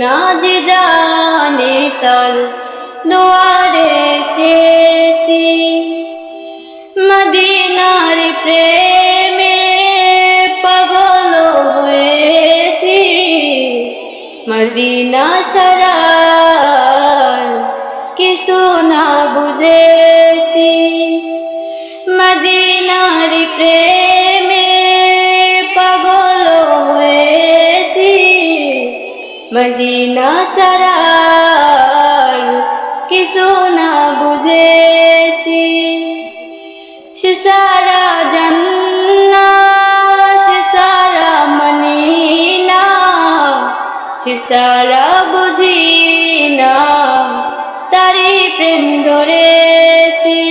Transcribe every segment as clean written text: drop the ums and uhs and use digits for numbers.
Medina যে জানে তার দুয়ারে এসেছি, মদিনার প্রেমে পাগল হয়েছি। মদিনা ছাড়া কিছু না বুঝেছি, মদিনার প্রেমে পাগল হয়েছি। মদিনা ছাড়া কিছু না বুঝেছি। সে সারা জান্নাত, সে সারা মানি না, সে সারা বুঝি না, তারি প্রেম ধরেছি।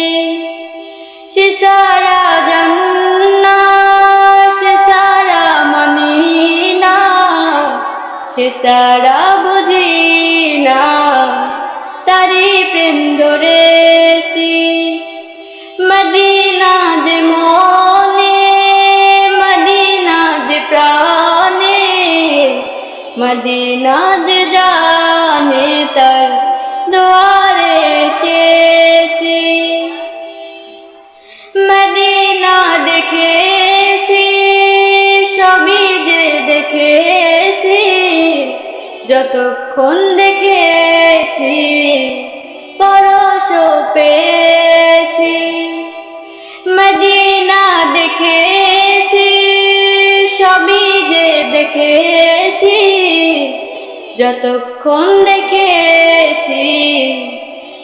সে সারা জান্নাত, সে সারা মানি না, সে সারা বুঝি না, তারি প্রেম ধরেছি। মদিনা যে মনে, মদিনা যে প্রাণে, মদিনা যে জানে তার দুয়ারে এসেছি। মদিনা দেখেছি, সবই যে দেখেছি, যতক্ষণ দেখেছি পরশ পেয়েছি। মদিনা দেখেছি, সবই যে দেখেছি, যতক্ষণ দেখেছি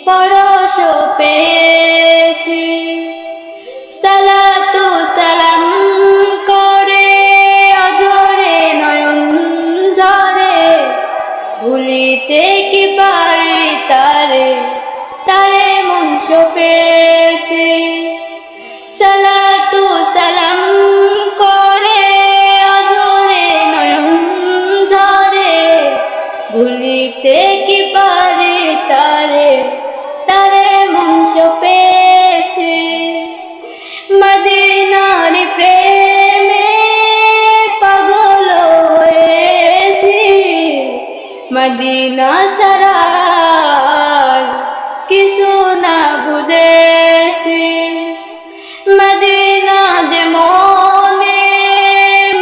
পরশ পেয়েছি। সালাতু সালাম করে অঝরে নয়ন ঝরে, ভুলিতে কি পারি তারে, তারে মন সপেছি। সালাতু সালাম করে অঝরে নয়ন ঝরে, ভুলিতে কি পারি তারে, তারে মন সপেছি। মদিনার প্রেমে পাগল হয়েছি, মদিনা ছাড়া কিছু না বুঝেছি। মদিনা যে মনে,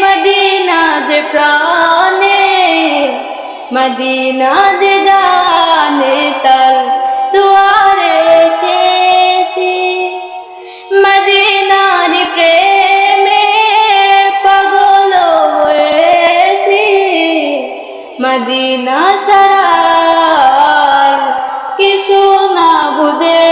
মদিনা যে প্রাণে, মদিনা যে জানে তার দুয়ারে এসেছি। মদিনার প্রেমে পাগল হয়েছি, মদিনা ছাড়া কিছু না বুঝে।